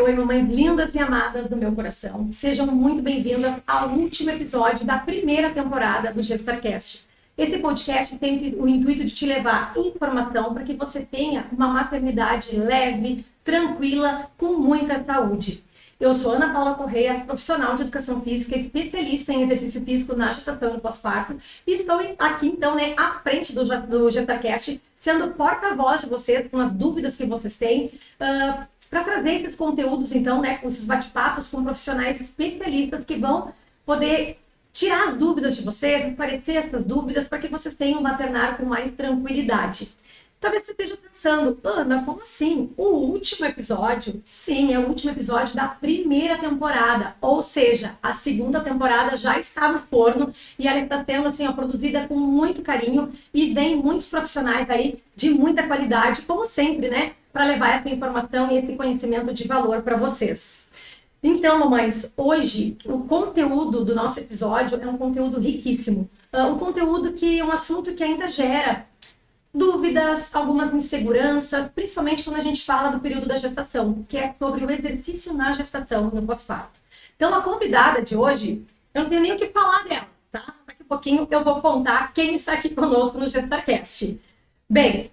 oi, mamães lindas e amadas do meu coração. Sejam muito bem-vindas ao último episódio da primeira temporada do GestarCast. Esse podcast tem o intuito de te levar informação para que você tenha uma maternidade leve, tranquila, com muita saúde. Eu sou Ana Paula Correia, profissional de educação física, especialista em exercício físico na gestação e no pós-parto, e estou aqui, então, à frente do GestarCast, sendo porta-voz de vocês, com as dúvidas que vocês têm, para trazer esses conteúdos, então, com esses bate-papos com profissionais especialistas que vão poder tirar as dúvidas de vocês, esclarecer essas dúvidas para que vocês tenham um maternário com mais tranquilidade. Talvez você esteja pensando, Ana, como assim? O último episódio? Sim, é o último episódio da primeira temporada, ou seja, a segunda temporada já está no forno e ela está sendo assim, produzida com muito carinho e vem muitos profissionais aí de muita qualidade, como sempre, para levar essa informação e esse conhecimento de valor para vocês. Então, mamães, hoje o conteúdo do nosso episódio é um conteúdo riquíssimo. Um assunto que ainda gera dúvidas, algumas inseguranças, principalmente quando a gente fala do período da gestação, que é sobre o exercício na gestação, no pós-parto. Então, a convidada de hoje, eu não tenho nem o que falar dela, tá? Daqui a pouquinho eu vou contar quem está aqui conosco no GestarCast. Bem,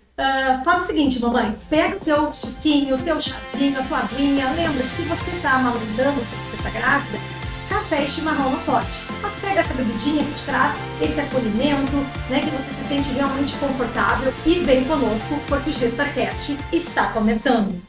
faz o seguinte, mamãe, pega o teu suquinho, o teu chazinho, a tua aguinha. Lembra que se você está amamentando, se você está grávida, café e chimarrão no pote. Mas pega essa bebidinha que te traz esse acolhimento, que você se sente realmente confortável e vem conosco, porque o GestarCast está começando.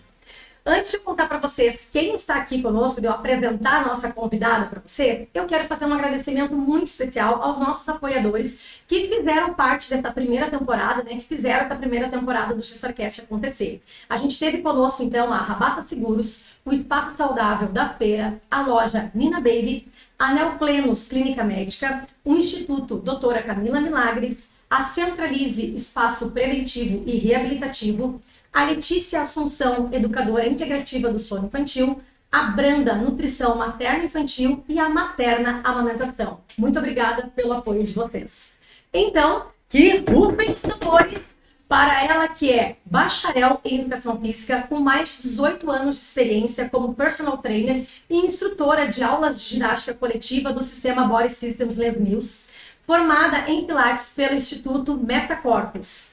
Antes de contar para vocês quem está aqui conosco, de eu apresentar a nossa convidada para vocês, eu quero fazer um agradecimento muito especial aos nossos apoiadores que fizeram parte dessa primeira temporada, que fizeram essa primeira temporada do GestarCast acontecer. A gente teve conosco, então, a Rabassa Seguros, o Espaço Saudável da Feira, a loja Nina Baby, a Neoplenos Clínica Médica, o Instituto Doutora Camila Milagres, a Centralize Espaço Preventivo e Reabilitativo, a Letícia Assunção, educadora integrativa do sono infantil, a Branda Nutrição Materno-Infantil e a Materna Amamentação. Muito obrigada pelo apoio de vocês. Então, que rufem os tambores para ela que é bacharel em Educação Física, com mais de 18 anos de experiência como personal trainer e instrutora de aulas de ginástica coletiva do sistema Body Systems Les Mills, formada em Pilates pelo Instituto Metacorpus.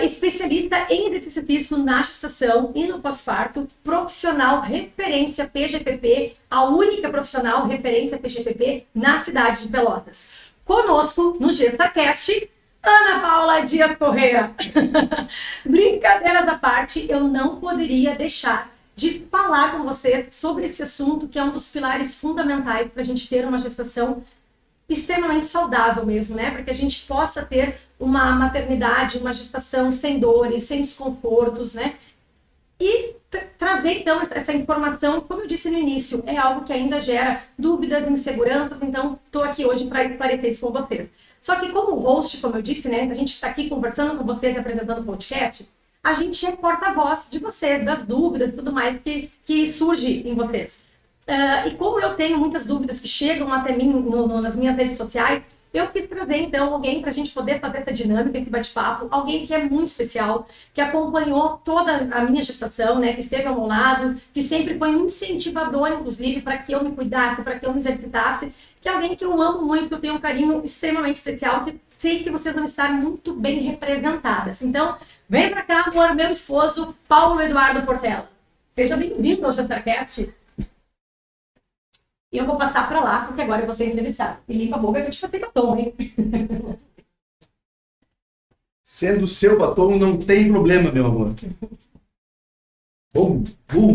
Especialista em exercício físico na gestação e no pós-parto, profissional referência PGPP, a única profissional referência PGPP na cidade de Pelotas. Conosco no GestarCast, Ana Paula Dias Correia. Brincadeiras à parte, eu não poderia deixar de falar com vocês sobre esse assunto que é um dos pilares fundamentais para a gente ter uma gestação extremamente saudável mesmo, para que a gente possa ter uma maternidade, uma gestação sem dores, sem desconfortos, E trazer, então, essa informação, como eu disse no início, é algo que ainda gera dúvidas, inseguranças, então estou aqui hoje para esclarecer isso com vocês. Só que como host, como eu disse, a gente está aqui conversando com vocês, apresentando o podcast, a gente é porta-voz de vocês, das dúvidas e tudo mais que surge em vocês. E como eu tenho muitas dúvidas que chegam até mim nas minhas redes sociais, eu quis trazer, então, alguém para a gente poder fazer essa dinâmica, esse bate-papo, alguém que é muito especial, que acompanhou toda a minha gestação, que esteve ao meu lado, que sempre foi um incentivador, inclusive, para que eu me cuidasse, para que eu me exercitasse, que é alguém que eu amo muito, que eu tenho um carinho extremamente especial, que sei que vocês vão estar muito bem representadas. Então, vem para cá, amor, meu esposo, Paulo Eduardo Portela. Seja bem-vindo ao GestarCast. E eu vou passar para lá, porque agora eu vou ser entrevistada. E limpa a boca que eu te passei batom, hein? Sendo seu batom, não tem problema, meu amor. Bom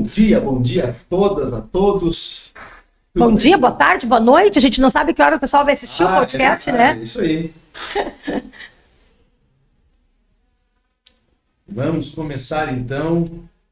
dia a todas, a todos. Bom dia, boa tarde, boa noite. A gente não sabe que hora o pessoal vai assistir o podcast, É isso aí. Vamos começar, então.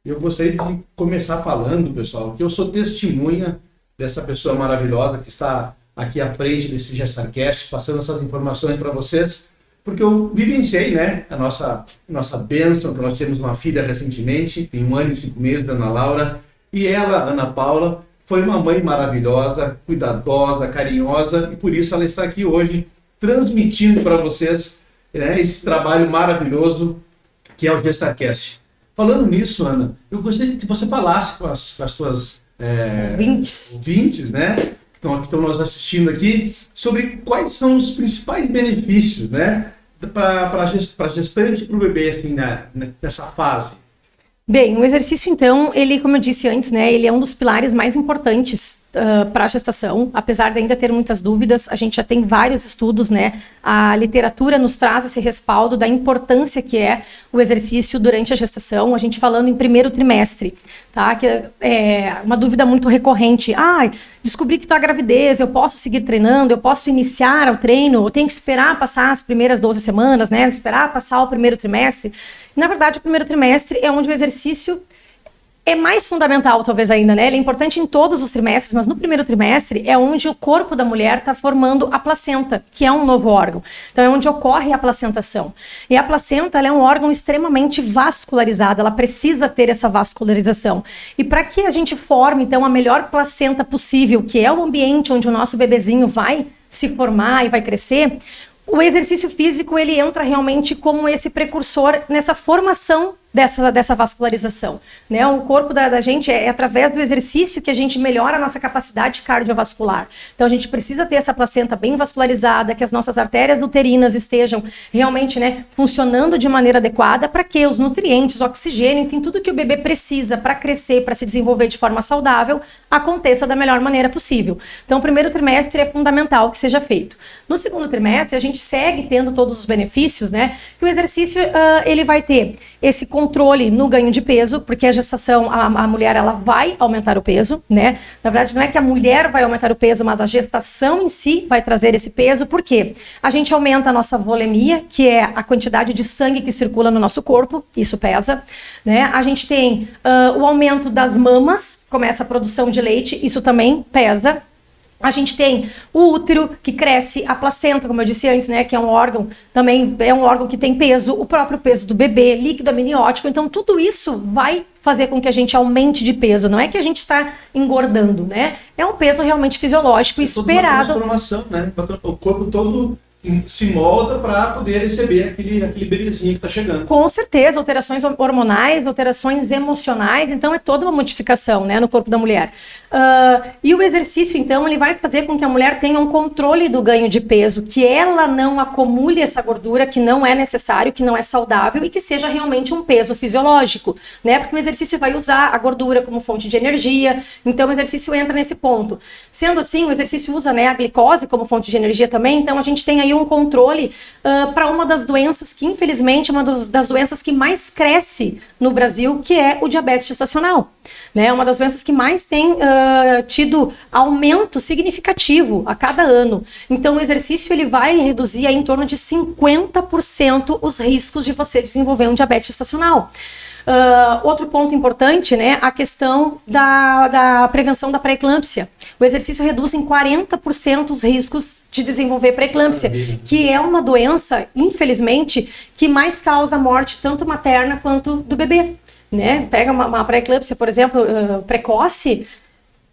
Eu gostaria de começar falando, pessoal, que eu sou testemunha dessa pessoa maravilhosa que está aqui à frente desse GestarCast, passando essas informações para vocês, porque eu vivenciei, a nossa bênção, que nós temos uma filha recentemente, tem 1 ano e 5 meses, da Ana Laura, e ela, Ana Paula, foi uma mãe maravilhosa, cuidadosa, carinhosa, e por isso ela está aqui hoje, transmitindo para vocês esse trabalho maravilhoso que é o GestarCast. Falando nisso, Ana, eu gostaria que você falasse com as tuas ouvintes, né, que estão nos assistindo aqui, sobre quais são os principais benefícios, né, para a gestante e para o bebê assim, nessa fase. Bem, o exercício, então, ele, como eu disse antes, né, ele é um dos pilares mais importantes para a gestação. Apesar de ainda ter muitas dúvidas, a gente já tem vários estudos, né, a literatura nos traz esse respaldo da importância que é o exercício durante a gestação, a gente falando em primeiro trimestre, tá, que é uma dúvida muito recorrente. Descobri que estou à gravidez, eu posso seguir treinando, eu posso iniciar o treino, eu tenho que esperar passar as primeiras 12 semanas, né, esperar passar o primeiro trimestre. Na verdade, o primeiro trimestre é onde o exercício é mais fundamental, talvez ainda, né? Ele é importante em todos os trimestres, mas no primeiro trimestre é onde o corpo da mulher está formando a placenta, que é um novo órgão. Então é onde ocorre a placentação. E a placenta, ela é um órgão extremamente vascularizado, ela precisa ter essa vascularização. E para que a gente forme, então, a melhor placenta possível, que é o ambiente onde o nosso bebezinho vai se formar e vai crescer, o exercício físico, ele entra realmente como esse precursor nessa formação dessa vascularização, né? O corpo da gente é através do exercício que a gente melhora a nossa capacidade cardiovascular. Então a gente precisa ter essa placenta bem vascularizada, que as nossas artérias uterinas estejam realmente, né, funcionando de maneira adequada para que os nutrientes, oxigênio, enfim, tudo que o bebê precisa para crescer, para se desenvolver de forma saudável, aconteça da melhor maneira possível. Então o primeiro trimestre é fundamental que seja feito. No segundo trimestre a gente segue tendo todos os benefícios, né? Que o exercício ele vai ter esse controle no ganho de peso, porque a gestação, a mulher, ela vai aumentar o peso, né? Na verdade, não é que a mulher vai aumentar o peso, mas a gestação em si vai trazer esse peso, porque a gente aumenta a nossa volemia, que é a quantidade de sangue que circula no nosso corpo, isso pesa, né? A gente tem o aumento das mamas, começa a produção de leite, isso também pesa. A gente tem o útero, que cresce, a placenta, como eu disse antes, né, que é um órgão, também é um órgão que tem peso, o próprio peso do bebê, líquido amniótico. Então, tudo isso vai fazer com que a gente aumente de peso. Não é que a gente está engordando, né? É um peso realmente fisiológico esperado. É uma transformação, né? O corpo todo se molda para poder receber aquele bebezinho que está chegando. Com certeza, alterações hormonais, alterações emocionais, então é toda uma modificação, né, no corpo da mulher. E o exercício, então, ele vai fazer com que a mulher tenha um controle do ganho de peso, que ela não acumule essa gordura que não é necessário, que não é saudável e que seja realmente um peso fisiológico, né, porque o exercício vai usar a gordura como fonte de energia, então o exercício entra nesse ponto. Sendo assim, o exercício usa, né, a glicose como fonte de energia também, então a gente tem aí um controle para uma das doenças que, infelizmente, é uma das doenças que mais cresce no Brasil, que é o diabetes gestacional. Né? Uma das doenças que mais tem tido aumento significativo a cada ano. Então, o exercício ele vai reduzir em torno de 50% os riscos de você desenvolver um diabetes gestacional. Outro ponto importante, né, a questão da prevenção da pré-eclâmpsia. O exercício reduz em 40% os riscos de desenvolver pré-eclâmpsia, que é uma doença, infelizmente, que mais causa morte tanto materna quanto do bebê. Né? Pega uma pré-eclâmpsia, por exemplo, precoce,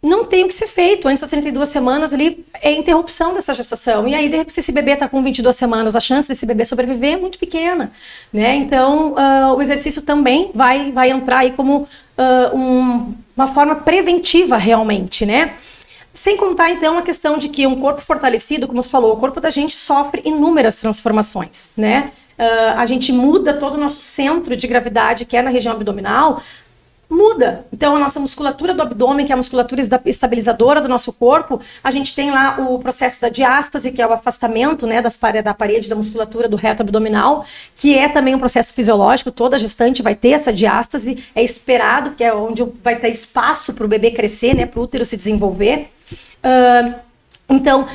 não tem o que ser feito. Antes das 32 semanas ali é interrupção dessa gestação. E aí, de repente, se esse bebê está com 22 semanas, a chance desse bebê sobreviver é muito pequena. Né? Então, o exercício também vai entrar aí como uma forma preventiva realmente, né? Sem contar, então, a questão de que um corpo fortalecido, como você falou, o corpo da gente sofre inúmeras transformações, né? A gente muda todo o nosso centro de gravidade, que é na região abdominal, muda. Então, a nossa musculatura do abdômen, que é a musculatura estabilizadora do nosso corpo, a gente tem lá o processo da diástase, que é o afastamento, né, da parede da musculatura do reto abdominal, que é também um processo fisiológico. Toda gestante vai ter essa diástase, é esperado, que é onde vai ter espaço para o bebê crescer, né, para o útero se desenvolver. Então,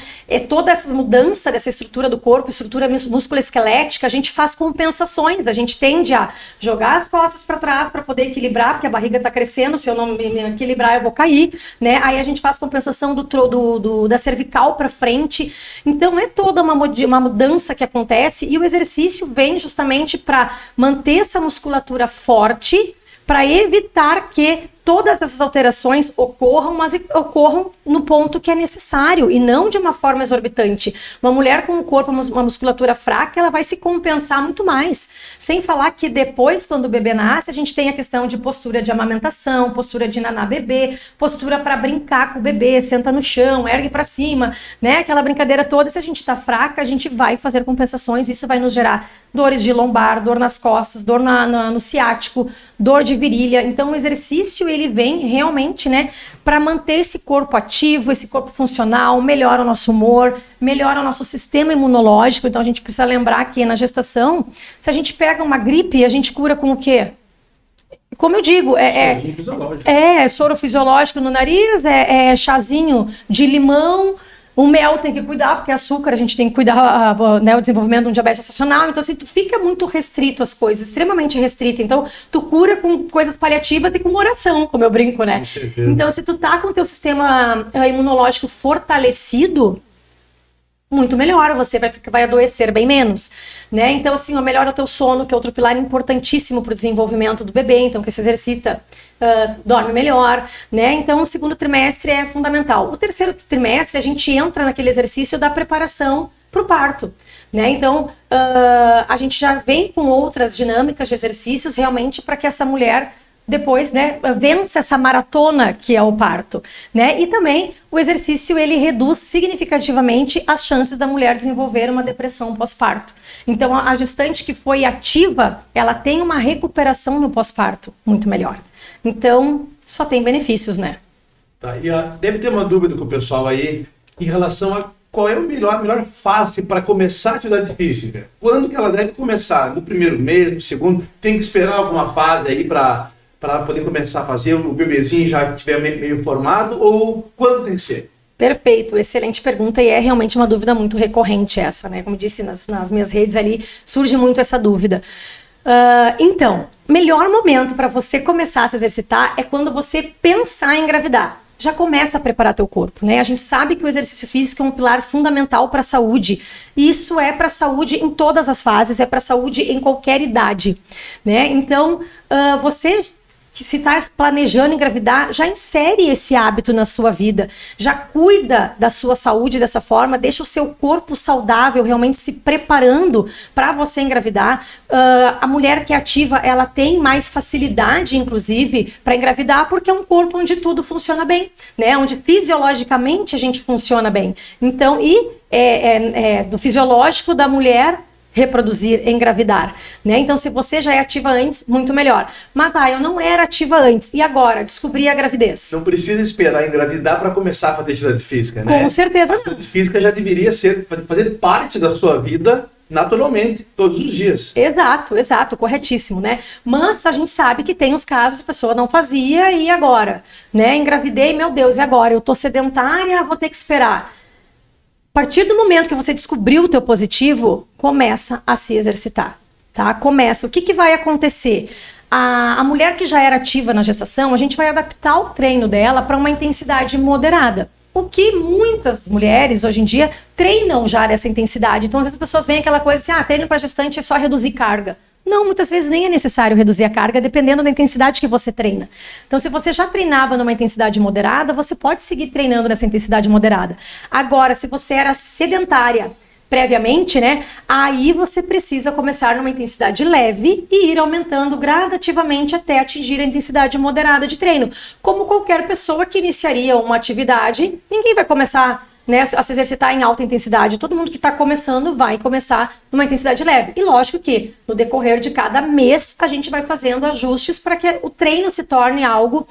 toda essa mudança dessa estrutura do corpo, estrutura musculoesquelética, a gente faz compensações, a gente tende a jogar as costas para trás para poder equilibrar, porque a barriga está crescendo, se eu não me equilibrar eu vou cair, né? Aí a gente faz compensação da cervical para frente. Então, é toda uma mudança que acontece e o exercício vem justamente para manter essa musculatura forte, para evitar que todas essas alterações ocorram, mas ocorram no ponto que é necessário e não de uma forma exorbitante. Uma mulher com um corpo, uma musculatura fraca, ela vai se compensar muito mais. Sem falar que depois, quando o bebê nasce, a gente tem a questão de postura de amamentação, postura de naná bebê, postura para brincar com o bebê, senta no chão, ergue para cima, né? Aquela brincadeira toda. Se a gente tá fraca, a gente vai fazer compensações, isso vai nos gerar dores de lombar, dor nas costas, dor no ciático, dor de virilha. Então, o exercício, ele vem realmente, né, para manter esse corpo ativo, esse corpo funcional, melhora o nosso humor, melhora o nosso sistema imunológico. Então, a gente precisa lembrar que na gestação, se a gente pega uma gripe, a gente cura com o quê? Como eu digo, soro fisiológico no nariz, chazinho de limão. O mel tem que cuidar, porque açúcar a gente tem que cuidar, né, o desenvolvimento de um diabetes gestacional. Então, assim, tu fica muito restrito às coisas, extremamente restrito. Então, tu cura com coisas paliativas e com oração, como eu brinco, né? Então, se tu tá com o teu sistema imunológico fortalecido, muito melhor, você vai adoecer bem menos, né? Então, assim, melhora o teu sono, que é outro pilar importantíssimo para o desenvolvimento do bebê, então, que se exercita, dorme melhor, né? Então, o segundo trimestre é fundamental. O terceiro trimestre, a gente entra naquele exercício da preparação para o parto, né? Então, a gente já vem com outras dinâmicas de exercícios realmente para que essa mulher depois, né, vença essa maratona que é o parto, né? E também o exercício, ele reduz significativamente as chances da mulher desenvolver uma depressão pós-parto. Então, a gestante que foi ativa, ela tem uma recuperação no pós-parto muito melhor. Então, só tem benefícios, né? Tá, e deve ter uma dúvida com o pessoal aí em relação a qual é a melhor fase para começar a atividade física. Quando que ela deve começar? No primeiro mês, no segundo? Tem que esperar alguma fase aí para poder começar a fazer, o bebezinho já estiver meio formado, ou quando tem que ser? Perfeito, excelente pergunta, e é realmente uma dúvida muito recorrente essa, né? Como disse nas minhas redes ali, surge muito essa dúvida. Então, melhor momento para você começar a se exercitar é quando você pensar em engravidar. Já começa a preparar teu corpo, né? A gente sabe que o exercício físico é um pilar fundamental para a saúde. E isso é para a saúde em todas as fases, é para a saúde em qualquer idade, né? Então, você que se está planejando engravidar, já insere esse hábito na sua vida, já cuida da sua saúde dessa forma, deixa o seu corpo saudável, realmente se preparando para você engravidar. A mulher que é ativa, ela tem mais facilidade, inclusive, para engravidar, porque é um corpo onde tudo funciona bem, né? Onde fisiologicamente a gente funciona bem. Então, do fisiológico da mulher reproduzir, engravidar, né? Então, se você já é ativa antes, muito melhor. Mas, eu não era ativa antes, e agora? Descobri a gravidez. Não precisa esperar engravidar para começar a fazer atividade física, né? Com certeza não. A atividade física já deveria fazer parte da sua vida naturalmente, todos os dias. Exato, corretíssimo, né? Mas a gente sabe que tem os casos, a pessoa não fazia e agora, né? Engravidei, meu Deus, e agora? Eu tô sedentária, vou ter que esperar. A partir do momento que você descobriu o teu positivo, começa a se exercitar, tá? Começa. O que vai acontecer? A mulher que já era ativa na gestação, a gente vai adaptar o treino dela para uma intensidade moderada. O que muitas mulheres, hoje em dia, treinam já nessa intensidade. Então, às vezes as pessoas veem aquela coisa assim, treino para gestante é só reduzir carga. Não, muitas vezes nem é necessário reduzir a carga, dependendo da intensidade que você treina. Então, se você já treinava numa intensidade moderada, você pode seguir treinando nessa intensidade moderada. Agora, se você era sedentária previamente, né, aí você precisa começar numa intensidade leve e ir aumentando gradativamente até atingir a intensidade moderada de treino. Como qualquer pessoa que iniciaria uma atividade, ninguém vai começar, né, a se exercitar em alta intensidade. Todo mundo que está começando vai começar numa intensidade leve. E lógico que no decorrer de cada mês a gente vai fazendo ajustes para que o treino se torne algo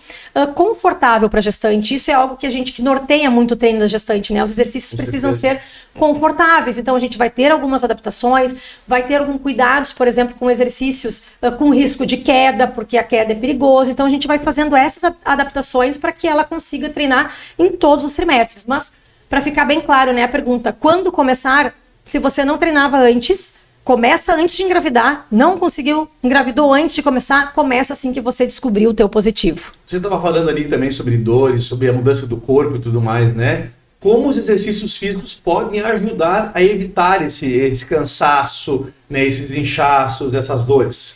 confortável para a gestante. Isso é algo que norteia muito o treino da gestante, né? Os exercícios precisam ser confortáveis. Então a gente vai ter algumas adaptações, vai ter alguns cuidados, por exemplo, com exercícios com risco de queda, porque a queda é perigosa. Então a gente vai fazendo essas adaptações para que ela consiga treinar em todos os trimestres. Mas para ficar bem claro, né, a pergunta, quando começar? Se você não treinava antes, começa antes de engravidar, não conseguiu, engravidou antes de começar, começa assim que você descobriu o teu positivo. Você estava falando ali também sobre dores, sobre a mudança do corpo e tudo mais, né? Como os exercícios físicos podem ajudar a evitar esse cansaço, né, esses inchaços, essas dores?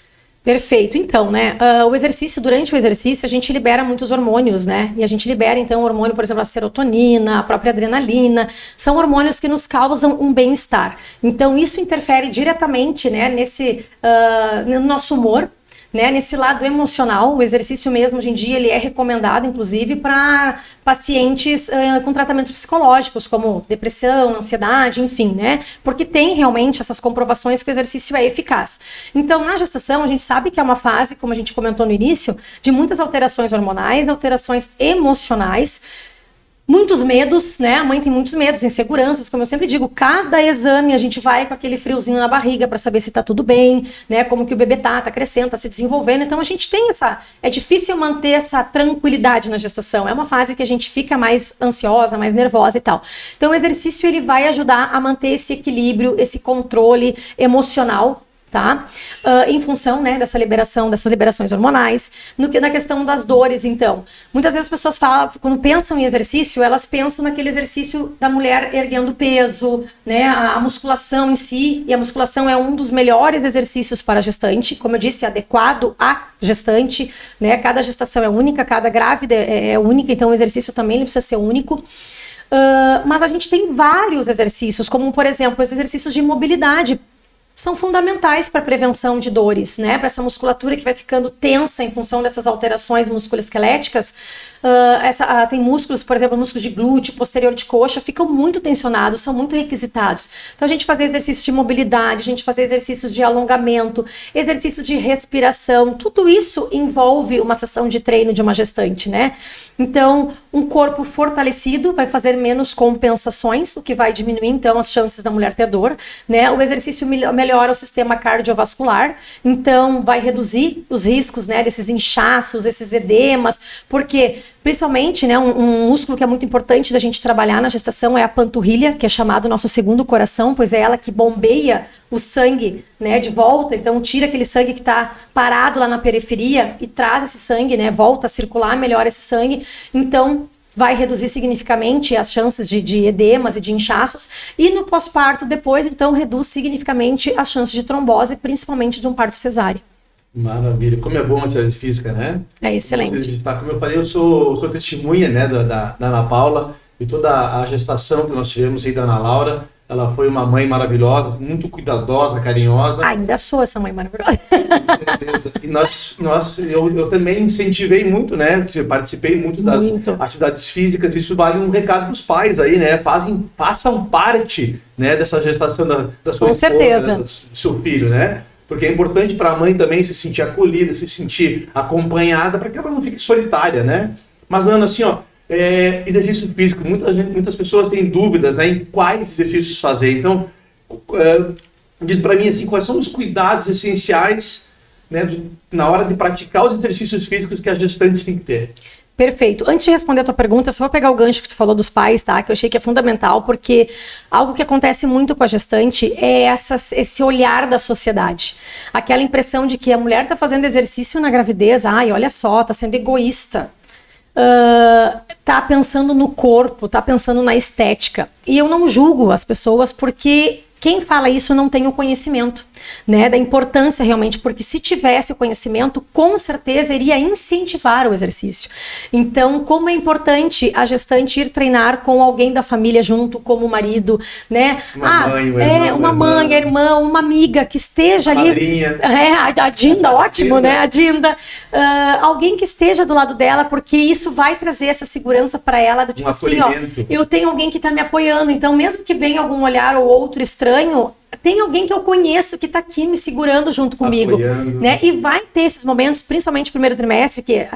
Perfeito. Então, né, durante o exercício, a gente libera muitos hormônios, né? E a gente libera, então, o hormônio, por exemplo, a serotonina, a própria adrenalina. São hormônios que nos causam um bem-estar. Então, isso interfere diretamente, né, no nosso humor, né, nesse lado emocional. O exercício mesmo, hoje em dia, ele é recomendado, inclusive, para pacientes com tratamentos psicológicos, como depressão, ansiedade, enfim, né? Porque tem realmente essas comprovações que o exercício é eficaz. Então, na gestação, a gente sabe que é uma fase, como a gente comentou no início, de muitas alterações hormonais, alterações emocionais, muitos medos, né? A mãe tem muitos medos, inseguranças, como eu sempre digo, cada exame a gente vai com aquele friozinho na barriga para saber se tá tudo bem, né? Como que o bebê tá crescendo, tá se desenvolvendo. Então a gente tem é difícil manter essa tranquilidade na gestação. É uma fase que a gente fica mais ansiosa, mais nervosa e tal. Então o exercício ele vai ajudar a manter esse equilíbrio, esse controle emocional, tá? Em função, né, dessas liberações hormonais. Na questão das dores, então. Muitas vezes as pessoas falam, quando pensam em exercício, elas pensam naquele exercício da mulher erguendo peso, né, a musculação em si, e a musculação é um dos melhores exercícios para a gestante, como eu disse, adequado à gestante, né, cada gestação é única, cada grávida é única, então o exercício também ele precisa ser único. Mas a gente tem vários exercícios, como por exemplo, os exercícios de mobilidade, são fundamentais para a prevenção de dores, né? Para essa musculatura que vai ficando tensa em função dessas alterações musculoesqueléticas. Tem músculos, por exemplo, músculos de glúteo, posterior de coxa, ficam muito tensionados, são muito requisitados. Então a gente fazer exercício de mobilidade, a gente fazer exercícios de alongamento, exercício de respiração, tudo isso envolve uma sessão de treino de uma gestante, né? Então, um corpo fortalecido vai fazer menos compensações, o que vai diminuir, então, as chances da mulher ter dor, né? O exercício melhora o sistema cardiovascular, então vai reduzir os riscos, né, desses inchaços, esses edemas, porque principalmente, né, um músculo que é muito importante da gente trabalhar na gestação é a panturrilha, que é chamado nosso segundo coração, pois é ela que bombeia o sangue, né, de volta, então tira aquele sangue que está parado lá na periferia e traz esse sangue, né, volta a circular, melhora esse sangue, então vai reduzir significativamente as chances de edemas e de inchaços, e no pós-parto depois, então, reduz significativamente as chances de trombose, principalmente de um parto cesáreo. Maravilha, como é bom a atividade física, né? É excelente. Como eu falei, eu sou testemunha, né, da Ana Paula, e toda a gestação que nós tivemos aí da Ana Laura. Ela foi uma mãe maravilhosa, muito cuidadosa, carinhosa. Ainda sou essa mãe maravilhosa. Com certeza. E eu também incentivei muito, né? Participei muito das atividades físicas. Isso vale um recado para os pais aí, né? Façam parte, né, dessa gestação da sua esposa, né, do seu filho, né? Porque é importante para a mãe também se sentir acolhida, se sentir acompanhada, para que ela não fique solitária, né? Mas, Ana, assim, ó, exercício físico, muitas pessoas têm dúvidas, né, em quais exercícios fazer. Então, diz para mim assim, quais são os cuidados essenciais, né, na hora de praticar os exercícios físicos que as gestantes têm que ter. Perfeito. Antes de responder a tua pergunta, só vou pegar o gancho que tu falou dos pais, tá? Que eu achei que é fundamental, porque algo que acontece muito com a gestante é esse olhar da sociedade. Aquela impressão de que a mulher tá fazendo exercício na gravidez, ai, olha só, tá sendo egoísta. Tá pensando no corpo, tá pensando na estética. E eu não julgo as pessoas porque quem fala isso não tem o conhecimento, né, da importância realmente, porque se tivesse o conhecimento, com certeza iria incentivar o exercício. Então, como é importante a gestante ir treinar com alguém da família junto, como o marido, né? Uma mãe, irmã, uma amiga que esteja ali. Madrinha. A Dinda, ótimo, né? A Dinda. Alguém que esteja do lado dela, porque isso vai trazer essa segurança para ela, do tipo assim, ó, eu tenho alguém que está me apoiando, então mesmo que venha algum olhar ou outro estranho, tem alguém que eu conheço que está aqui me segurando junto comigo, né? E vai ter esses momentos, principalmente no primeiro trimestre, que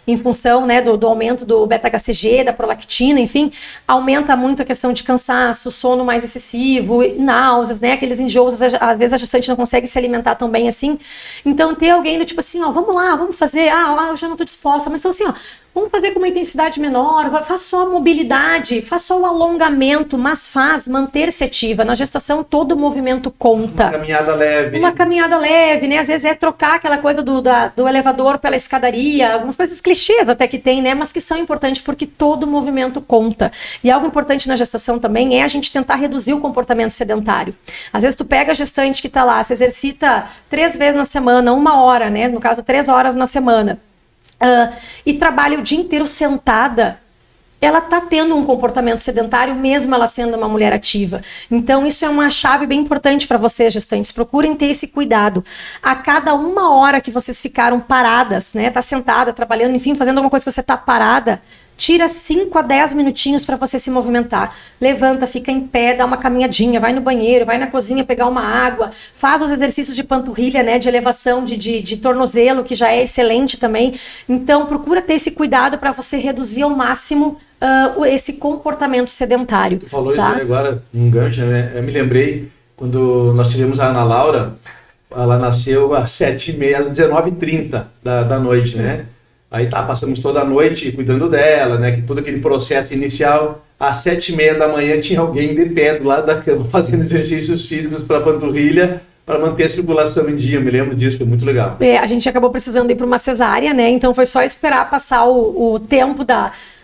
em função, né, do aumento do beta-HCG, da prolactina, enfim, aumenta muito a questão de cansaço, sono mais excessivo, náuseas, né? Aqueles enjoos, às vezes a gestante não consegue se alimentar tão bem assim. Então ter alguém do tipo assim, ó, vamos lá, vamos fazer, eu já não estou disposta, mas então assim, ó, vamos fazer com uma intensidade menor, faz só a mobilidade, faz só o alongamento, mas manter-se ativa. Na gestação, todo o movimento movimento conta. Uma caminhada leve. Uma caminhada leve, né? Às vezes é trocar aquela coisa do elevador pela escadaria, algumas coisas clichês até que tem, né? Mas que são importantes porque todo movimento conta. E algo importante na gestação também é a gente tentar reduzir o comportamento sedentário. Às vezes tu pega a gestante que tá lá, se exercita 3 vezes na semana, 1 hora, né? No caso, 3 horas na semana. E trabalha o dia inteiro sentada, ela está tendo um comportamento sedentário, mesmo ela sendo uma mulher ativa. Então, isso é uma chave bem importante para vocês, gestantes. Procurem ter esse cuidado. A cada 1 hora que vocês ficaram paradas, né? Tá sentada, trabalhando, enfim, fazendo alguma coisa que você tá parada, tira 5 a 10 minutinhos para você se movimentar. Levanta, fica em pé, dá uma caminhadinha, vai no banheiro, vai na cozinha pegar uma água, faz os exercícios de panturrilha, né, de elevação, de tornozelo, que já é excelente também. Então, procura ter esse cuidado para você reduzir ao máximo esse comportamento sedentário. Tu falou tá? isso aí agora, um gancho, né? Eu me lembrei quando nós tivemos a Ana Laura, ela nasceu às 7h30, às 19h30 da noite, né? Aí passamos toda a noite cuidando dela, né? Que todo aquele processo inicial. Às 7h30 da manhã tinha alguém de pé do lado da cama fazendo exercícios físicos para a panturrilha, para manter a circulação em dia. Eu me lembro disso, foi muito legal. A gente acabou precisando ir para uma cesárea, né? Então foi só esperar passar o tempo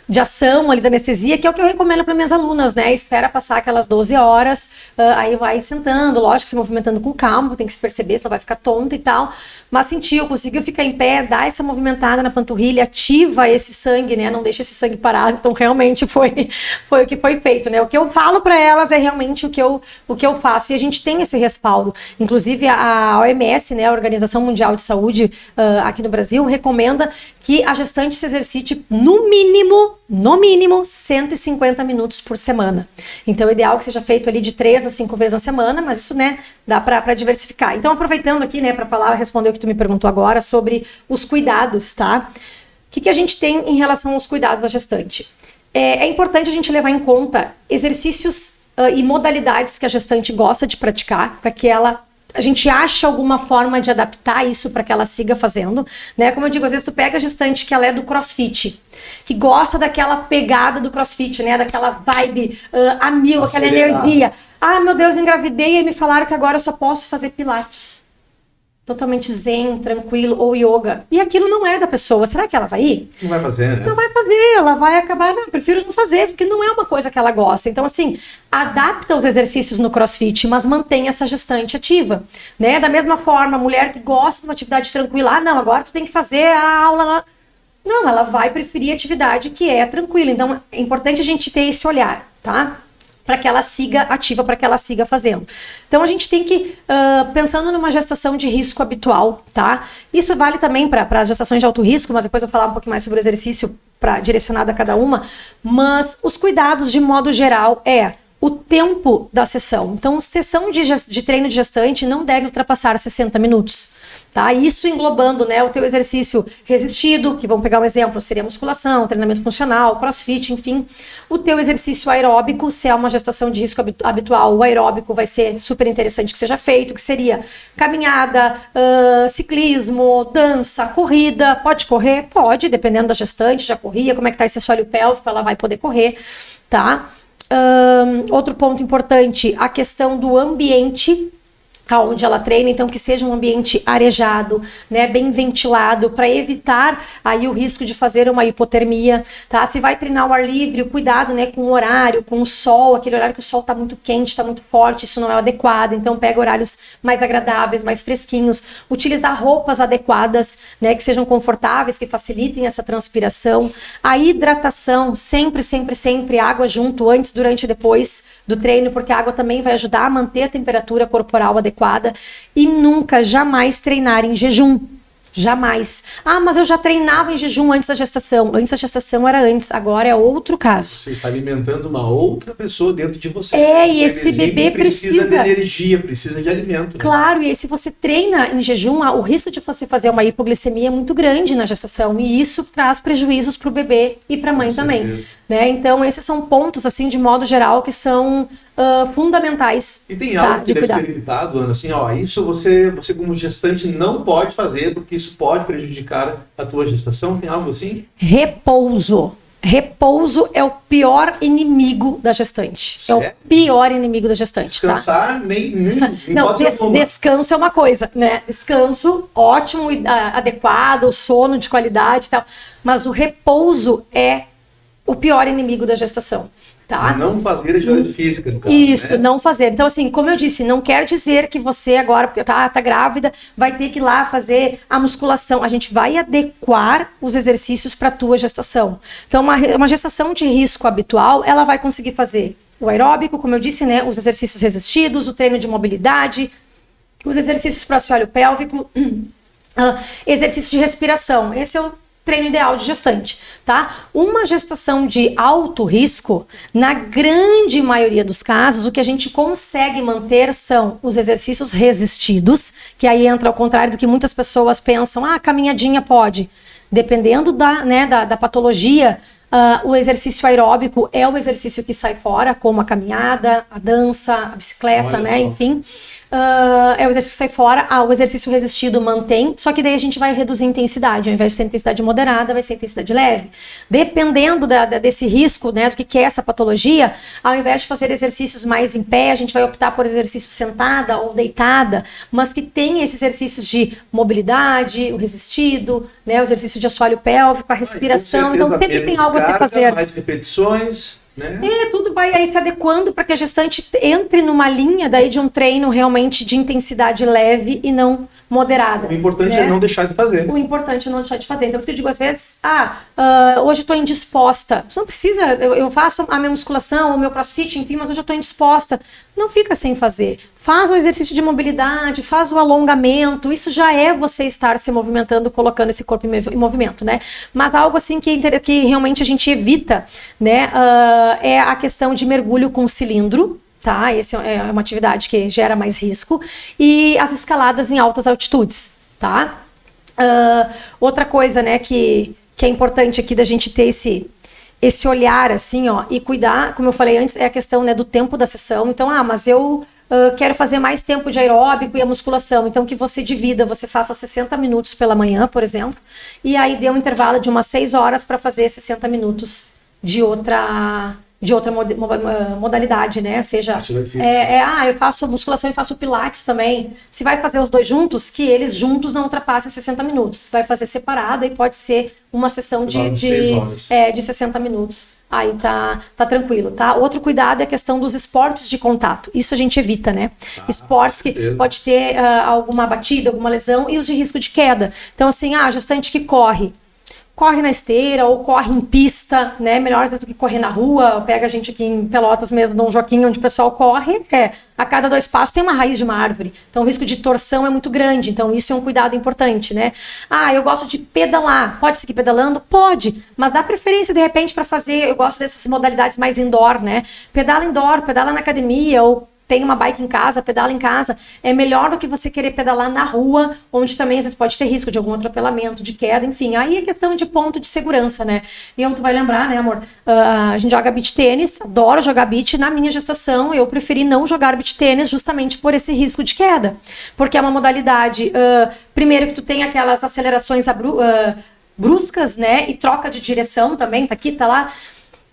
de ação ali da anestesia, que é o que eu recomendo para minhas alunas, né? Espera passar aquelas 12 horas, aí vai sentando, lógico, se movimentando com calma, tem que se perceber, senão vai ficar tonta e tal. Mas sentiu, conseguiu ficar em pé, dar essa movimentada na panturrilha, ativa esse sangue, né? Não deixa esse sangue parado. Então, realmente foi o que foi feito, né? O que eu falo para elas é realmente o que eu faço. E a gente tem esse respaldo. Inclusive, a OMS, né? A Organização Mundial de Saúde, aqui no Brasil, recomenda que a gestante se exercite no mínimo 150 minutos por semana. Então, o ideal é que seja feito ali de 3 a 5 vezes na semana, mas isso, né, dá para diversificar. Então, aproveitando aqui, né, para responder o que tu me perguntou agora sobre os cuidados, tá? O que a gente tem em relação aos cuidados da gestante? É importante a gente levar em conta exercícios e modalidades que a gestante gosta de praticar, para que a gente acha alguma forma de adaptar isso para que ela siga fazendo, né? Como eu digo, às vezes tu pega a gestante que ela é do CrossFit, que gosta daquela pegada do CrossFit, né? Daquela vibe a mil, aquela energia. Ah, meu Deus, engravidei e me falaram que agora eu só posso fazer pilates. Totalmente zen, tranquilo, ou yoga. E aquilo não é da pessoa. Será que ela vai ir? Não vai fazer, né? Não vai fazer, ela vai acabar, não, prefiro não fazer, porque não é uma coisa que ela gosta. Então, assim, adapta os exercícios no CrossFit, mas mantém essa gestante ativa, né? Da mesma forma, a mulher que gosta de uma atividade tranquila, não, agora tu tem que fazer a aula lá. Não, ela vai preferir atividade que é tranquila. Então, é importante a gente ter esse olhar, tá? Para que ela siga ativa, para que ela siga fazendo. Então, a gente tem que, pensando numa gestação de risco habitual, tá? Isso vale também para as gestações de alto risco, mas depois eu vou falar um pouquinho mais sobre o exercício direcionado a cada uma. Mas os cuidados, de modo geral, o tempo da sessão. Então, sessão de treino de gestante não deve ultrapassar 60 minutos. Tá? Isso englobando, né, o teu exercício resistido, que vamos pegar um exemplo, seria musculação, treinamento funcional, crossfit, enfim. O teu exercício aeróbico, se é uma gestação de risco habitual, o aeróbico vai ser super interessante que seja feito, que seria caminhada, ciclismo, dança, corrida. Pode correr? Pode, dependendo da gestante, já corria, como é que tá esse assoalho pélvico, ela vai poder correr, tá? Outro ponto importante, a questão do ambiente aonde ela treina, então que seja um ambiente arejado, né, bem ventilado, para evitar aí o risco de fazer uma hipotermia, tá? Se vai treinar ao ar livre, cuidado, né, com o horário, com o sol, aquele horário que o sol tá muito quente, tá muito forte, isso não é adequado, então pega horários mais agradáveis, mais fresquinhos, utilizar roupas adequadas, né, que sejam confortáveis, que facilitem essa transpiração, a hidratação, sempre água junto, antes, durante e depois do treino, porque a água também vai ajudar a manter a temperatura corporal adequada, e nunca, jamais treinar em jejum. Jamais. Ah, mas eu já treinava em jejum antes da gestação. Antes da gestação era antes, agora é outro caso. Você está alimentando uma outra pessoa dentro de você. E esse bebê precisa de energia, precisa de alimento. Né? Claro, e aí se você treina em jejum, o risco de você fazer uma hipoglicemia é muito grande na gestação, e isso traz prejuízos para o bebê e para a mãe também. Né? Então, esses são pontos, assim, de modo geral, que são fundamentais. E tem algo que deve ser evitado, Ana, assim, isso você como gestante não pode fazer, porque isso pode prejudicar a tua gestação, tem algo assim? Repouso. Repouso é o pior inimigo da gestante. Sério? É o pior inimigo da gestante, Descansar, nem Não, pode ser uma. descanso é uma coisa, né? Descanso, ótimo, adequado, sono de qualidade e tal. Mas o repouso é o pior inimigo da gestação, tá? Não fazer atividade física, no caso, Isso, né? não fazer. Então, assim, como eu disse, não quer dizer que você agora, porque tá grávida, vai ter que ir lá fazer a musculação. A gente vai adequar os exercícios para a tua gestação. Então, uma gestação de risco habitual, ela vai conseguir fazer o aeróbico, como eu disse, né? Os exercícios resistidos, o treino de mobilidade, os exercícios para o assoalho pélvico, exercício de respiração. Esse é o treino ideal de gestante, tá? Uma gestação de alto risco, na grande maioria dos casos, o que a gente consegue manter são os exercícios resistidos, que aí entra ao contrário do que muitas pessoas pensam, caminhadinha pode. Dependendo da patologia, o exercício aeróbico é o exercício que sai fora, como a caminhada, a dança, a bicicleta, né? Enfim. É o exercício que sai fora, o exercício resistido mantém, só que daí a gente vai reduzir a intensidade, ao invés de ser intensidade moderada, vai ser intensidade leve. Dependendo desse risco, né, do que é essa patologia, ao invés de fazer exercícios mais em pé, a gente vai optar por exercício sentada ou deitada, mas que tem esses exercícios de mobilidade, o resistido, né, o exercício de assoalho pélvico, a respiração, então sempre tem algo a se fazer. Mais repetições, né? Tudo vai aí se adequando para que a gestante entre numa linha daí de um treino realmente de intensidade leve e não moderada. O importante é não deixar de fazer. O importante é não deixar de fazer. Então, por isso que eu digo às vezes, hoje eu estou indisposta. Você não precisa, eu faço a minha musculação, o meu crossfit, enfim, mas hoje eu estou indisposta. Não fica sem fazer. Faz o exercício de mobilidade, faz o alongamento. Isso já é você estar se movimentando, colocando esse corpo em movimento, né? Mas algo assim que realmente a gente evita, né? É a questão de mergulho com cilindro. Tá? Essa é uma atividade que gera mais risco. E as escaladas em altas altitudes, tá? Outra coisa, né, que é importante aqui da gente ter esse olhar, assim, ó, e cuidar, como eu falei antes, é a questão, né, do tempo da sessão. Então, mas eu quero fazer mais tempo de aeróbico e a musculação. Então, que você divida, você faça 60 minutos pela manhã, por exemplo, e aí dê um intervalo de umas 6 horas para fazer 60 minutos de outra modalidade, né? Seja, eu faço musculação e faço pilates também. Se vai fazer os dois juntos, que eles juntos não ultrapassem 60 minutos. Vai fazer separado e pode ser uma sessão de 60 minutos. Aí tá tranquilo, tá? Outro cuidado é a questão dos esportes de contato. Isso a gente evita, né? Esportes que pode ter alguma batida, alguma lesão e os de risco de queda. Então, assim, a gestante que corre na esteira ou corre em pista, né? Melhor do que correr na rua. Pega a gente aqui em Pelotas mesmo, Dom Joaquim, onde o pessoal corre, a cada 2 passos tem uma raiz de uma árvore. Então o risco de torção é muito grande. Então isso é um cuidado importante, né? Eu gosto de pedalar. Pode seguir pedalando? Pode. Mas dá preferência, de repente, para fazer... Eu gosto dessas modalidades mais indoor, né? Pedala indoor, pedala na academia ou tem uma bike em casa, pedala em casa, é melhor do que você querer pedalar na rua, onde também às vezes pode ter risco de algum atropelamento, de queda, enfim. Aí é questão de ponto de segurança, né? E tu vai lembrar, né, amor? A gente joga beach tênis, adoro jogar beach. Na minha gestação, eu preferi não jogar beach tênis justamente por esse risco de queda. Porque é uma modalidade, primeiro que tu tem aquelas acelerações bruscas, né? E troca de direção também, tá aqui, tá lá.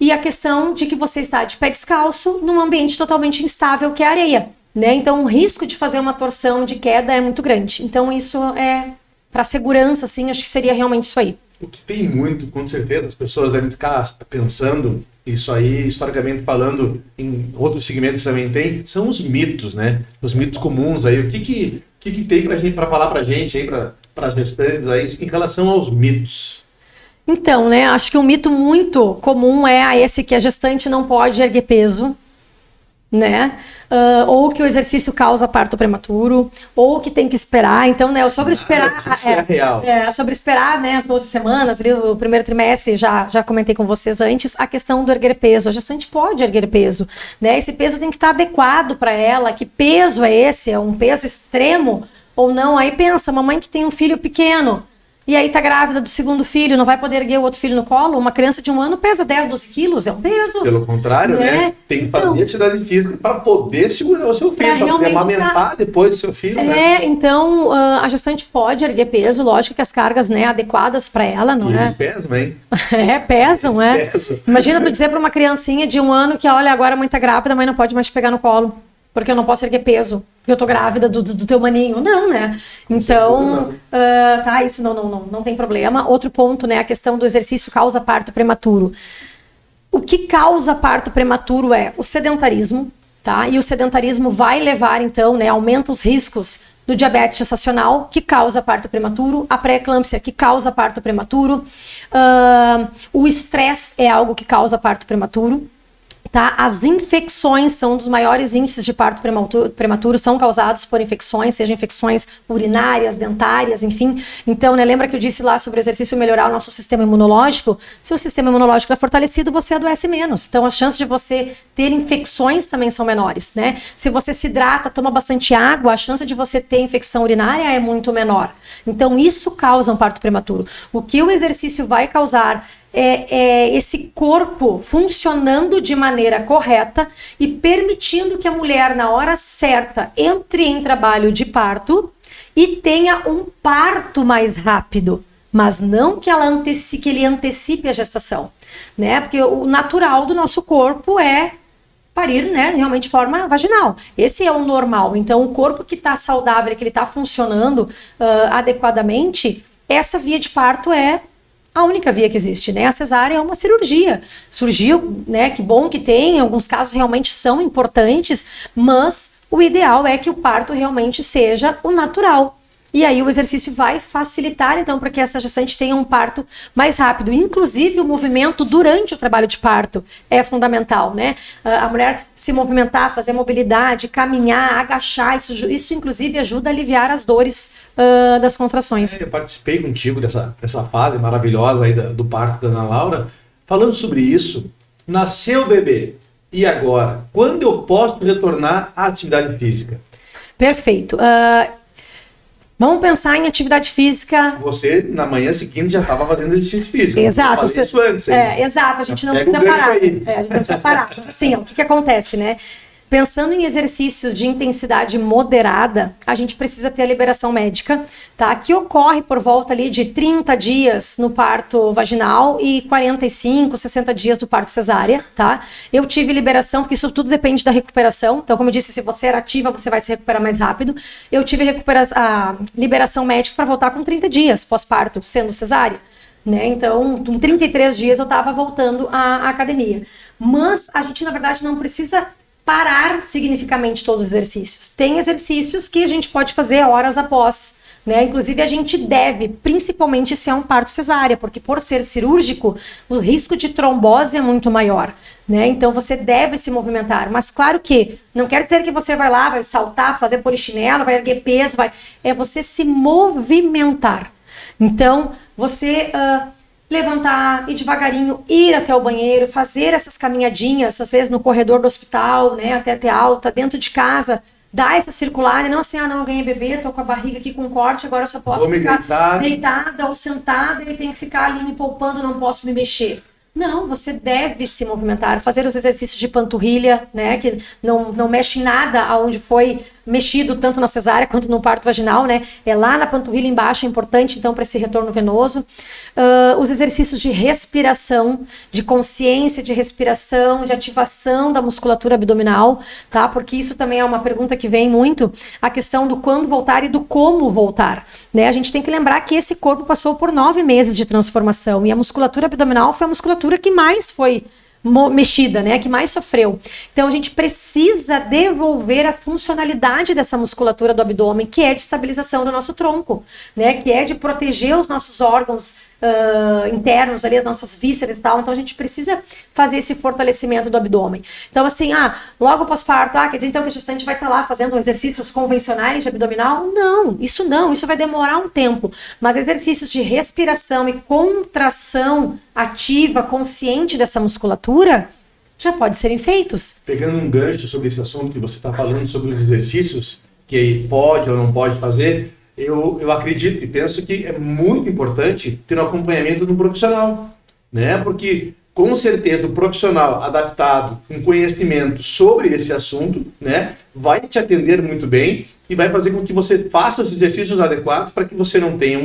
E a questão de que você está de pé descalço num ambiente totalmente instável que é a areia, né? Então o risco de fazer uma torção de queda é muito grande. Então isso é para segurança, assim, acho que seria realmente isso aí. O que tem muito, com certeza, as pessoas devem ficar pensando, isso aí, historicamente falando, em outros segmentos também tem, são os mitos, né? Os mitos comuns aí. O que tem para falar pra gente aí, para as gestantes aí, em relação aos mitos? Então, né, acho que um mito muito comum é esse que a gestante não pode erguer peso, né? Ou que o exercício causa parto prematuro, ou que tem que esperar. Então, né, sobre esperar... Isso é real. Sobre esperar, né, as 12 semanas, ali, o primeiro trimestre, já comentei com vocês antes, a questão do erguer peso. A gestante pode erguer peso, né? Esse peso tem que estar adequado para ela. Que peso é esse? É um peso extremo ou não? Aí pensa, mamãe que tem um filho pequeno, e aí tá grávida do segundo filho, não vai poder erguer o outro filho no colo. Uma criança de 1 ano pesa 10, 12 quilos, é um peso. Pelo contrário, né? Tem que fazer atividade física para poder segurar o seu filho, para poder amamentar depois do seu filho, né? Então a gestante pode erguer peso, lógico que as cargas, né, adequadas para ela, não é? Eles pesam, hein? Pesam, Pesam. Imagina tu dizer para uma criancinha de 1 ano que, olha, agora a mãe tá grávida, a mãe não pode mais te pegar no colo, porque eu não posso erguer peso, porque eu tô grávida do teu maninho. Não, né? Então, isso não tem problema. Outro ponto, né, a questão do exercício causa parto prematuro. O que causa parto prematuro é o sedentarismo, tá? E o sedentarismo vai levar, então, né, aumenta os riscos do diabetes gestacional, que causa parto prematuro, a pré-eclâmpsia, que causa parto prematuro, o estresse é algo que causa parto prematuro, tá? As infecções são um dos maiores índices de parto prematuro, são causados por infecções, seja infecções urinárias, dentárias, enfim. Então, né, lembra que eu disse lá sobre o exercício melhorar o nosso sistema imunológico? Se o sistema imunológico é fortalecido, você adoece menos. Então, as chances de você ter infecções também são menores, né? Se você se hidrata, toma bastante água, a chance de você ter infecção urinária é muito menor. Então, isso causa um parto prematuro. O que o exercício vai causar é esse corpo funcionando de maneira correta e permitindo que a mulher, na hora certa, entre em trabalho de parto e tenha um parto mais rápido, mas não que ele antecipe a gestação, né? Porque o natural do nosso corpo é parir, né, realmente de forma vaginal. Esse é o normal. Então, o corpo que está saudável, que ele está funcionando adequadamente, essa via de parto é a única via que existe, né? A cesárea é uma cirurgia. Surgiu, né? Que bom que tem, em alguns casos realmente são importantes, mas o ideal é que o parto realmente seja o natural. E aí o exercício vai facilitar, então, para que essa gestante tenha um parto mais rápido. Inclusive, o movimento durante o trabalho de parto é fundamental, né? A mulher se movimentar, fazer mobilidade, caminhar, agachar, isso inclusive ajuda a aliviar as dores das contrações. Eu participei contigo dessa fase maravilhosa aí do parto da Ana Laura. Falando sobre isso, nasceu o bebê. E agora? Quando eu posso retornar à atividade física? Perfeito. Vamos pensar em atividade física. Você, na manhã seguinte, já estava fazendo exercício físico. Exato. Eu falei isso antes. Exato. A gente não precisa parar. A gente não precisa parar. Mas assim, o que acontece, né? Pensando em exercícios de intensidade moderada, a gente precisa ter a liberação médica, tá? Que ocorre por volta ali de 30 dias no parto vaginal e 45, 60 dias do parto cesárea, tá? Eu tive liberação, porque isso tudo depende da recuperação. Então, como eu disse, se você era ativa, você vai se recuperar mais rápido. Eu tive a liberação médica para voltar com 30 dias pós-parto, sendo cesárea. Né? Então, com 33 dias eu estava voltando à academia. Mas a gente, na verdade, não precisa parar significativamente todos os exercícios. Tem exercícios que a gente pode fazer horas após, né? Inclusive a gente deve, principalmente se é um parto cesárea, porque por ser cirúrgico, o risco de trombose é muito maior, né? Então você deve se movimentar, mas claro que não quer dizer que você vai lá, vai saltar, fazer polichinelo, vai erguer peso, é você se movimentar. Então você levantar, ir devagarinho, ir até o banheiro, fazer essas caminhadinhas, às vezes no corredor do hospital, né, até alta, dentro de casa, dar essa circular, e não assim, não, eu ganhei bebê, tô com a barriga aqui com corte, agora eu só posso ficar deitada ou sentada e tenho que ficar ali me poupando, não posso me mexer. Não, você deve se movimentar, fazer os exercícios de panturrilha, né, que não mexe em nada aonde foi mexido tanto na cesárea quanto no parto vaginal, né, é lá na panturrilha embaixo, é importante então para esse retorno venoso. Os exercícios de respiração, de consciência de respiração, de ativação da musculatura abdominal, tá, porque isso também é uma pergunta que vem muito, a questão do quando voltar e do como voltar, né, a gente tem que lembrar que esse corpo passou por 9 meses de transformação e a musculatura abdominal foi a musculatura que mais foi mexida, né, que mais sofreu. Então a gente precisa devolver a funcionalidade dessa musculatura do abdômen, que é de estabilização do nosso tronco, né, que é de proteger os nossos órgãos internos, ali as nossas vísceras e tal. Então a gente precisa fazer esse fortalecimento do abdômen. Então assim, logo pós-parto, quer dizer então que a gestante vai estar lá fazendo exercícios convencionais de abdominal? Não, isso vai demorar um tempo, mas exercícios de respiração e contração ativa, consciente dessa musculatura, já podem serem feitos. Pegando um gancho sobre esse assunto que você está falando sobre os exercícios, que pode ou não pode fazer, eu acredito e penso que é muito importante ter um acompanhamento de um profissional, né? Porque com certeza o profissional adaptado, com conhecimento sobre esse assunto, né, vai te atender muito bem e vai fazer com que você faça os exercícios adequados para que você não tenha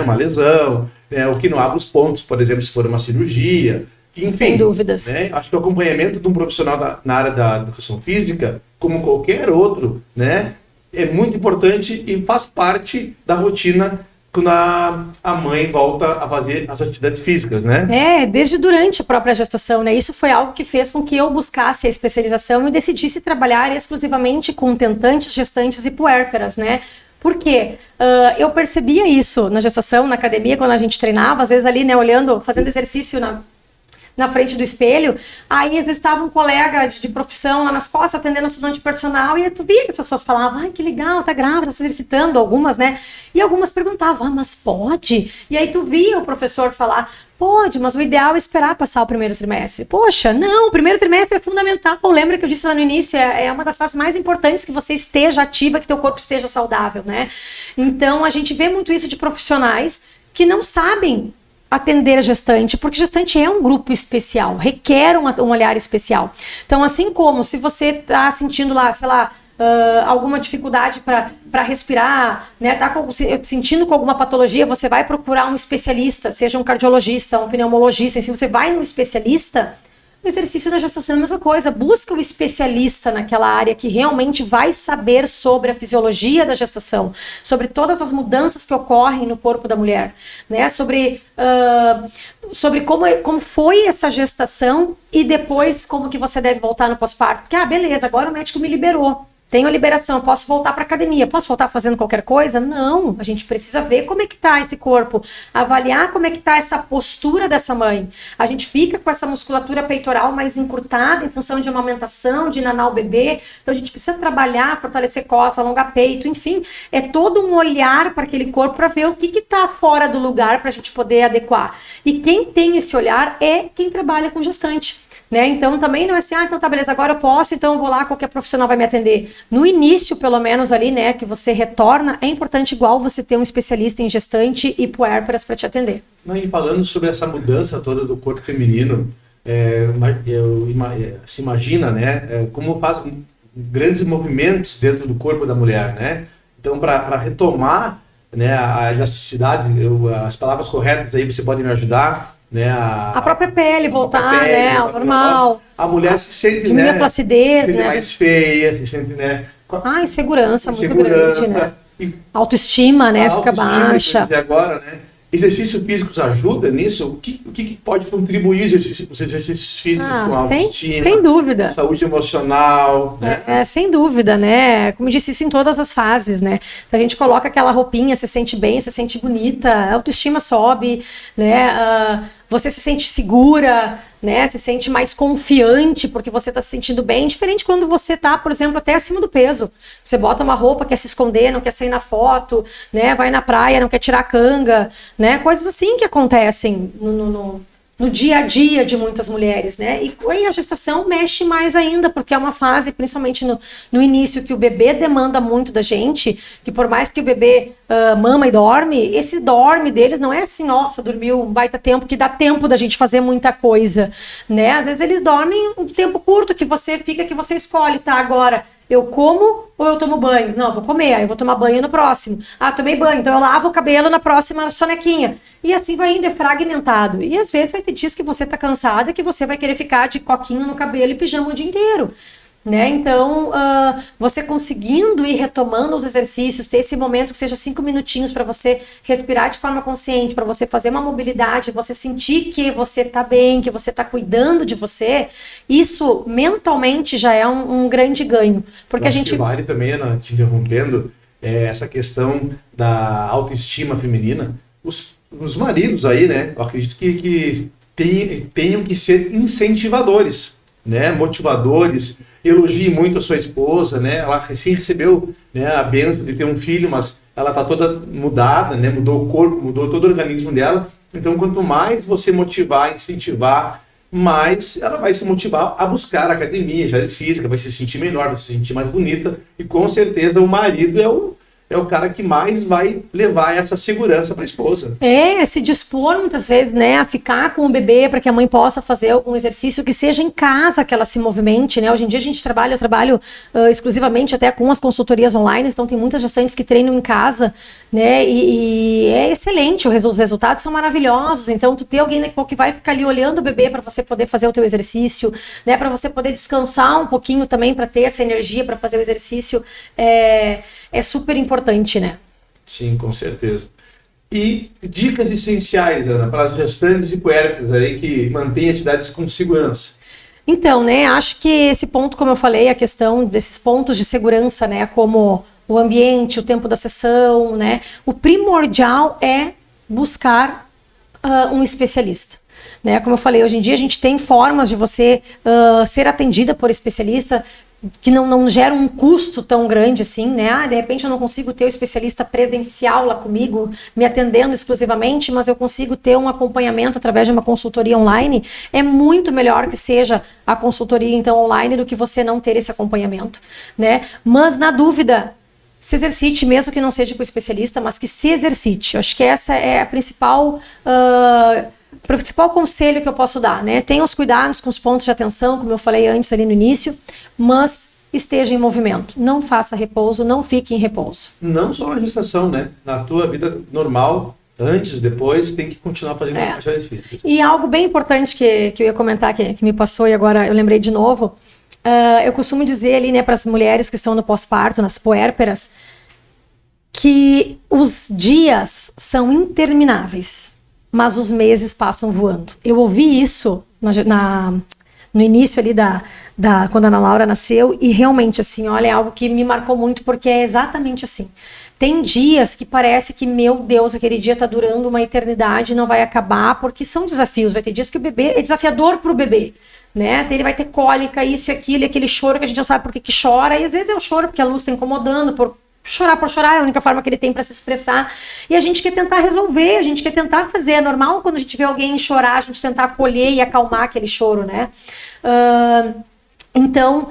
uma lesão, né, ou que não abra os pontos, por exemplo, se for uma cirurgia. Enfim, sem dúvidas. Né, acho que o acompanhamento de um profissional na área da educação física, como qualquer outro, né, é muito importante e faz parte da rotina quando a mãe volta a fazer as atividades físicas, né? Desde durante a própria gestação, né? Isso foi algo que fez com que eu buscasse a especialização e decidisse trabalhar exclusivamente com tentantes, gestantes e puérperas, né? Por quê? Eu percebia isso na gestação, na academia, quando a gente treinava, às vezes ali, né, olhando, fazendo exercício na frente do espelho, aí às vezes estava um colega de profissão lá nas costas atendendo estudante personal e tu via que as pessoas falavam, ai que legal, tá grávida, tá se exercitando, algumas, né? E algumas perguntavam, mas pode? E aí tu via o professor falar, pode, mas o ideal é esperar passar o primeiro trimestre. Poxa, não, o primeiro trimestre é fundamental, lembra que eu disse lá no início, é uma das fases mais importantes que você esteja ativa, que teu corpo esteja saudável, né? Então a gente vê muito isso de profissionais que não sabem atender a gestante, porque gestante é um grupo especial, requer um olhar especial. Então, assim como se você está sentindo lá, sei lá, alguma dificuldade para respirar, né, tá sentindo com alguma patologia, você vai procurar um especialista, seja um cardiologista, um pneumologista, se você vai num especialista, o exercício na gestação é a mesma coisa, busca o especialista naquela área que realmente vai saber sobre a fisiologia da gestação, sobre todas as mudanças que ocorrem no corpo da mulher, né? Sobre como foi essa gestação e depois como que você deve voltar no pós-parto. Porque, beleza, agora o médico me liberou. Tenho a liberação, posso voltar para academia, posso voltar fazendo qualquer coisa? Não, a gente precisa ver como é que tá esse corpo, avaliar como é que tá essa postura dessa mãe. A gente fica com essa musculatura peitoral mais encurtada em função de amamentação, de nanar o bebê, então a gente precisa trabalhar, fortalecer costas, alongar peito, enfim, é todo um olhar para aquele corpo para ver o que tá fora do lugar para a gente poder adequar. E quem tem esse olhar é quem trabalha com gestante. Né? Então também não é assim, então tá, beleza, agora eu posso, então eu vou lá, qualquer profissional vai me atender. No início, pelo menos ali, né, que você retorna, é importante igual você ter um especialista em gestante e puérperas para te atender. E falando sobre essa mudança toda do corpo feminino, se imagina, né, como faz grandes movimentos dentro do corpo da mulher, né? Então, para retomar, né, a elasticidade, as palavras corretas aí você pode me ajudar. Né, a própria pele voltar, né, ao normal. A mulher se sente, né, a placidez, se sente, né, mais feia, se sente, né, insegurança muito grande, né? Autoestima, né, fica baixa. E agora, né, exercícios físicos ajudam nisso? O que pode contribuir os exercícios físicos com a autoestima? Sem dúvida. Saúde emocional, né? Sem dúvida, né? Como eu disse, isso em todas as fases, né? Se a gente coloca aquela roupinha, se sente bem, se sente bonita, a autoestima sobe, né? Você se sente segura, né? Se sente mais confiante porque você está se sentindo bem, diferente quando você está, por exemplo, até acima do peso. Você bota uma roupa, quer se esconder, não quer sair na foto, né? Vai na praia, não quer tirar a canga, né? Coisas assim que acontecem no dia a dia de muitas mulheres, né? E a gestação mexe mais ainda, porque é uma fase, principalmente no início, que o bebê demanda muito da gente, que por mais que o bebê mama e dorme, esse dorme deles não é assim, nossa, dormiu um baita tempo, que dá tempo da gente fazer muita coisa, né? Às vezes eles dormem um tempo curto, que você escolhe, tá, agora eu como ou eu tomo banho? Não, eu vou comer, aí eu vou tomar banho no próximo. Tomei banho, então eu lavo o cabelo na próxima sonequinha. E assim vai indo, é fragmentado. E às vezes vai ter dias que você tá cansada, que você vai querer ficar de coquinho no cabelo e pijama o dia inteiro. Né? Então, você conseguindo ir retomando os exercícios, ter esse momento que seja 5 minutinhos para você respirar de forma consciente, para você fazer uma mobilidade, você sentir que você está bem, que você está cuidando de você, isso mentalmente já é um grande ganho. Porque que vale também, Ana, te interrompendo, essa questão da autoestima feminina. Os maridos aí, né, eu acredito que tenham que ser incentivadores, né, motivadores. Elogie muito a sua esposa, né? Ela recém recebeu, né, a bênção de ter um filho, mas ela está toda mudada, né? Mudou o corpo, mudou todo o organismo dela. Então, quanto mais você motivar, incentivar, mais ela vai se motivar a buscar a academia, já física, vai se sentir melhor, vai se sentir mais bonita. E com certeza o marido é o cara que mais vai levar essa segurança para a esposa. Se dispor muitas vezes, né, a ficar com o bebê para que a mãe possa fazer algum exercício que seja em casa, que ela se movimente, né? Hoje em dia eu trabalho exclusivamente até com as consultorias online, então tem muitas gestantes que treinam em casa, né? E é excelente, os resultados são maravilhosos. Então tu ter alguém que vai ficar ali olhando o bebê para você poder fazer o teu exercício, né? Para você poder descansar um pouquinho também, para ter essa energia para fazer o exercício, é super importante, né? Sim, com certeza. E dicas essenciais, Ana, para as gestantes e puérperas aí que mantêm atividades com segurança. Então, né, acho que esse ponto, como eu falei, a questão desses pontos de segurança, né, como o ambiente, o tempo da sessão, né, o primordial é buscar um especialista. Né? Como eu falei, hoje em dia a gente tem formas de você ser atendida por especialista que não gera um custo tão grande assim, né? De repente eu não consigo ter o especialista presencial lá comigo, me atendendo exclusivamente, mas eu consigo ter um acompanhamento através de uma consultoria online. É muito melhor que seja a consultoria, então, online, do que você não ter esse acompanhamento, né? Mas, na dúvida, se exercite, mesmo que não seja com o especialista, mas que se exercite. Eu acho que essa é a principal conselho que eu posso dar, né? Tenha os cuidados com os pontos de atenção, como eu falei antes ali no início, mas esteja em movimento. Não faça repouso, não fique em repouso. Não só na gestação, né? Na tua vida normal, antes, depois, tem que continuar fazendo atividades físicas. E algo bem importante que eu ia comentar, que me passou e agora eu lembrei de novo, eu costumo dizer ali, né, para as mulheres que estão no pós-parto, nas puérperas, que os dias são intermináveis, mas os meses passam voando. Eu ouvi isso no início ali quando a Ana Laura nasceu, e realmente, assim, olha, é algo que me marcou muito, porque é exatamente assim. Tem dias que parece que, meu Deus, aquele dia tá durando uma eternidade e não vai acabar, porque são desafios. Vai ter dias que o bebê é desafiador pro bebê, né? Ele vai ter cólica, isso e aquilo, e aquele choro que a gente não sabe por que chora, e às vezes é o choro porque a luz tá incomodando, por chorar, é a única forma que ele tem para se expressar. E a gente quer tentar resolver, a gente quer tentar fazer. É normal quando a gente vê alguém chorar, a gente tentar acolher e acalmar aquele choro, né? Então,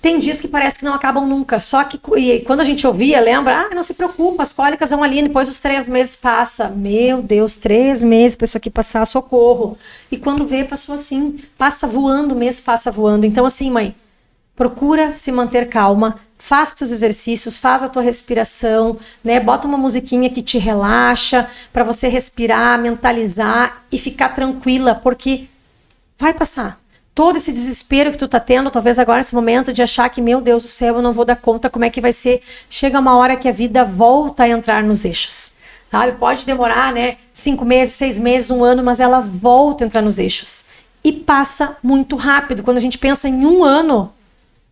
tem dias que parece que não acabam nunca. Só que quando a gente ouvia, lembra? Não se preocupa, as cólicas vão ali, depois os 3 meses passa. Meu Deus, 3 meses para isso aqui passar, socorro. E quando vê, passou assim, passa voando, o mês passa voando. Então, assim, mãe, procura se manter calma, faz teus exercícios, faz a tua respiração, né? Bota uma musiquinha que te relaxa, para você respirar, mentalizar e ficar tranquila, porque vai passar. Todo esse desespero que tu tá tendo, talvez agora nesse momento de achar que, meu Deus do céu, eu não vou dar conta, como é que vai ser? Chega uma hora que a vida volta a entrar nos eixos, sabe? Pode demorar, né? 5 meses, 6 meses, 1 ano, mas ela volta a entrar nos eixos. E passa muito rápido. Quando a gente pensa em 1 ano,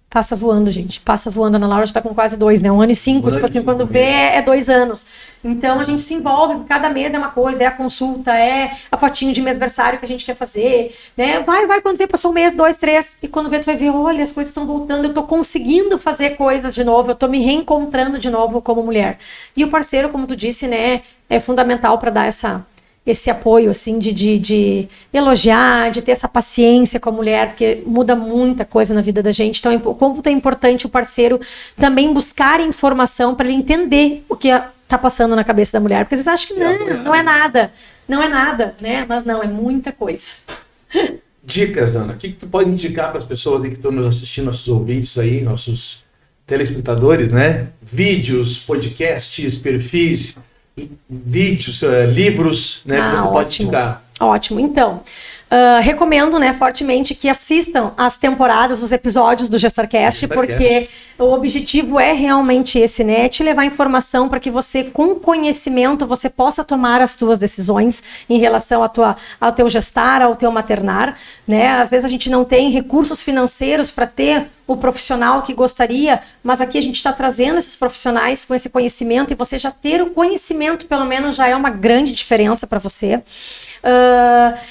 passa voando, gente. Passa voando. A Ana Laura já tá com quase 2, né? 1 ano e 5. Tipo assim, quando vê, é 2 anos. Então, a gente se envolve. Cada mês é uma coisa. É a consulta, é a fotinho de mêsversário que a gente quer fazer, né? Vai. Quando vê, passou 1 mês, 2, 3. E quando vê, tu vai ver, olha, as coisas estão voltando. Eu tô conseguindo fazer coisas de novo. Eu tô me reencontrando de novo como mulher. E o parceiro, como tu disse, né? É fundamental para dar esse apoio, assim, de elogiar, de ter essa paciência com a mulher, porque muda muita coisa na vida da gente. Então, como é importante o parceiro também buscar informação para ele entender o que tá passando na cabeça da mulher. Porque às vezes acham que não é nada, né? Mas não, é muita coisa. Dicas, Ana. O que tu pode indicar para as pessoas aí que estão nos assistindo, nossos ouvintes aí, nossos telespectadores, né? Vídeos, podcasts, perfis, vídeos, livros, né, que você pode indicar. Ótimo. Então, recomendo, né, fortemente que assistam as temporadas, os episódios do GestarCast, porque o objetivo é realmente esse, né, te levar informação para que você, com conhecimento, você possa tomar as tuas decisões em relação ao teu gestar, ao teu maternar, né. Às vezes a gente não tem recursos financeiros para ter o profissional que gostaria, mas aqui a gente está trazendo esses profissionais com esse conhecimento, e você já ter o conhecimento, pelo menos, já é uma grande diferença para você.